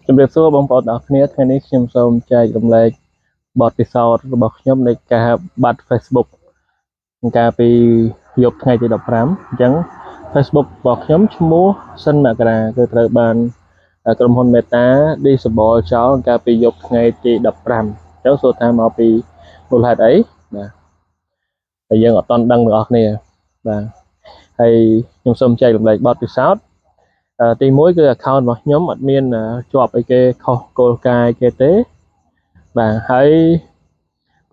ជំរាបសួរបងប្អូនទាំងអស់គ្នាថ្ងៃនេះខ្ញុំសូមចែករំលែកបទពិសោធន៍របស់ខ្ញុំនៃការបាត់ Facebook កាលពីយប់ថ្ងៃទី15អញ្ចឹង Facebook របស់ខ្ញុំឈ្មោះសិនមករាគឺត្រូវបានក្រុមហ៊ុន Meta disable ចោលកាលពីយប់ថ្ងៃទី15អញ្ចឹងសួរថាមកពីមូលហេតុអីបាទតែយើងអត់ទាន់ដឹងទាំងអស់គ្នាបាទហើយខ្ញុំសូមចែករំលែកបទពិសោធន៍ទី1គឺ account របស់ខ្ញុំអត់មានជាប់អីគេខុសគោលការណ៍គេទេបាទហើយ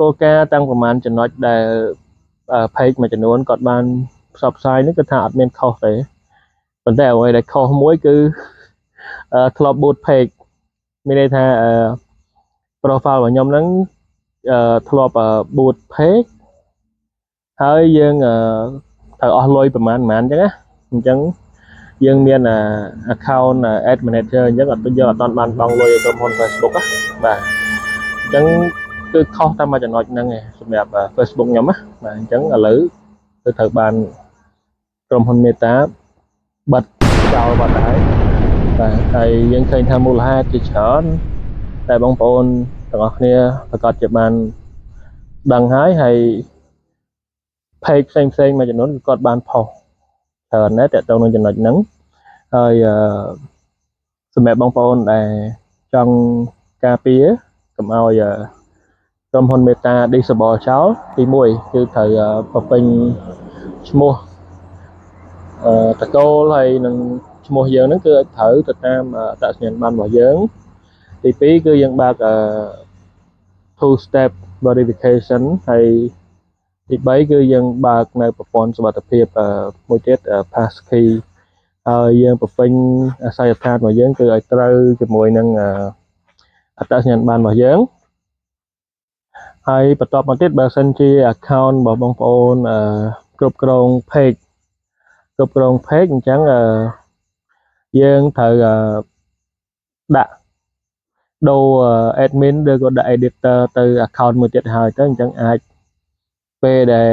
គោលការណ៍តាំងប្រហែលចំណុចដែល page មួយចំនួនគាត់បានផ្សព្វផ្សាយនេះគឺថាអត់មានខុសទេប៉ុន្តែអ្វីដែលខុសមួយគឺធ្លាប់ boot page មានន័យថា profile របស់ខ្ញុំហ្នឹងធ្លាប់ boot page ហើយយើងត្រូវអស់លុយប្រហែលអញ្ចឹងណាអញ្ចឹងយើងមាន account ad manager អញ្ចឹងយើងអត់បានបង់លុយឲ្យក្រុមហ៊ុន Facebook ណាបាទអញ្ចឹងគឺខុសតែមួយចំណុចហ្នឹងឯងសម្រាប់ Facebook ខ្ញុំណាបាទអញ្ចឹងឥឡូវគឺត្រូវបានក្រុមហ៊ុន Meta បិទចោលបាត់ហើយបាទហើយយើងឃើញថាមូលហេតុជាច្រើនតែបងប្អូនទាំងអស់គ្នាប្រកាសជាបានដឹងហើយ page ផ្សេងមួយចំនួនគឺគាត់បានផុសច្រើនណាស់តើតើនឹងចំណុចហ្នឹងហើយសម្រាប់បងប្អូនដែលចង់ការពារកុំឲ្យក្រុមហ៊ុន Meta disable ចោលទី1គឺត្រូវបំពេញឈ្មោះតកូលហើយនឹងឈ្មោះយើងហ្នឹងគឺត្រូវទៅតាមអត្តសញ្ញាណប័ណ្ណរបស់យើងទី2គឺយើងបើកtwo step verification ហើយទី3គឺយើងបើកនៅប្រព័ន្ធសុវត្ថិភាពមួយទៀត passkey ហើយយើងបំពេញអាសយដ្ឋានរបស់យើងគឺឲ្យត្រូវជាមួយនឹងអត្តសញ្ញាណប័ណ្ណរបស់យើងហើយបន្ទាប់មកទៀតបើសិនជា account របស់បងប្អូនគ្រប់គ្រង page អញ្ចឹងយើងត្រូវដាក់ដូរ admin ឬក៏ដាក់ editor ទៅ account មួយទៀតហើយទៅអញ្ចឹងអាចពេលដែល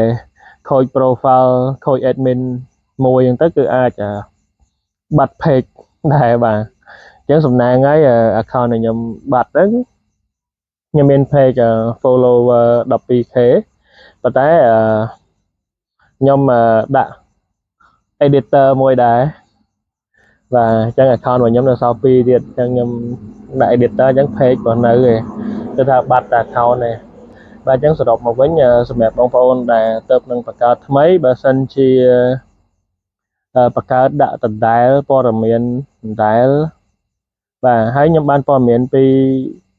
ខូច profile ខូច admin មួយអញ្ចឹងទៅគឺអាចបាត់ page ដែរបាទអញ្ចឹងសំណាងហើយ account របស់ខ្ញុំបាត់ទៅខ្ញុំមាន page follower 12k ប៉ុន្តែខ្ញុំដាក់ editor មួយដែរបាទអញ្ចឹង account របស់ខ្ញុំនៅសល់2ទៀតអញ្ចឹងខ្ញុំដាក់ editor អញ្ចឹង page ក៏នៅឯគឺថាបាត់ account ឯងបាទអញ្ចឹងសរុបមកវិញសម្រាប់បងប្អូនដែលទៅនឹងបង្កើតថ្មីបើសិនជាបង្កើតដាក់ដដែលព័ត៌មានដដែលបាទហើយខ្ញុំបានព័ត៌មានពី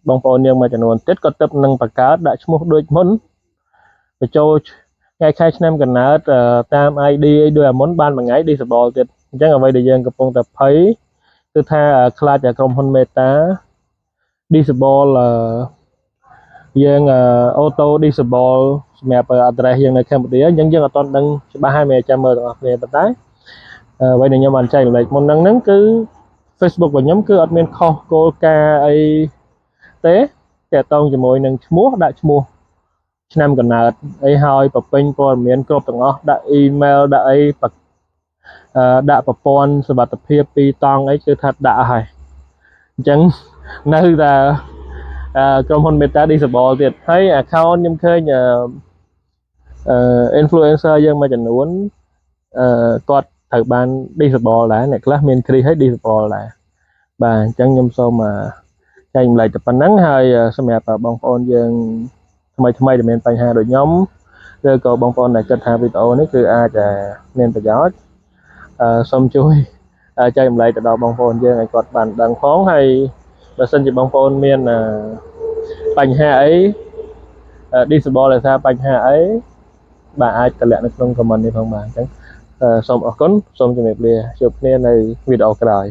បងប្អូនយើងមួយចំនួនទៀតក៏ទៅនឹងបង្កើតដាក់ឈ្មោះដូចមុនបញ្ចូលថ្ងៃខែឆ្នាំកំណើតតាម ID ដូចអាមុនបានមួយថ្ងៃ disable ទៀតអញ្ចឹងអ្វីដែលយើងកំពុងតែភ័យគឺថាខ្លាចក្រុមហ៊ុន Meta disable យើង auto disable សម្រាប់ address យើងនៅកម្ពុជាអញ្ចឹងយើងអត់ទាន់ដឹងច្បាស់ហើយមិនចាំមើលទាំងអស់គ្នាប៉ុន្តែអ្វីដែលខ្ញុំបានចែករំលែកមុនហ្នឹងគឺ Facebook របស់ខ្ញុំគឺអត់មានខុសគោលការណ៍អីទេតាក់ទងជាមួយនឹងឈ្មោះដាក់ឈ្មោះឆ្នាំកំណើតអីហើយបំពេញព័ត៌មានគ្រប់ទាំងអស់ដាក់ email ដាក់អីដាក់ប្រព័ន្ធសុវត្ថិភាព2តង់អីគឺថាដាក់ហើយអញ្ចឹងនៅតែក្រុមហ៊ុន Meta disable ទៀតហើយ account ខ្ញុំឃើញinfluencer យើងមួយចំនួនគាត់ត្រូវបាន disable ដែរអ្នកខ្លះមាន create ហើយ disable ដែរបាទអញ្ចឹងខ្ញុំសូមចែករំលែកតែប៉ុណ្្នឹងហើយសម្រាប់បងប្អូនយើងថ្មីដែលមានបញ្ហាដូចខ្ញុំឬក៏បងប្អូនដែលគិតថាវីដេអូនេះគឺអាចមានប្រយោជន៍សូមជួយចែករំលែកទៅដល់បងប្អូនយើងឲ្យគាត់បានដឹងផងហើយបើសិនជាបងប្អូនមានបញ្ហាអី disable ដោយសារបញ្ហាអីបាទអាចតម្លាក់នៅក្នុង comment នេះផងបាទអញ្ចឹងសូមអរគុណសូមជម្រាបលាជួបគ្នានៅវីដេអូក្រោយ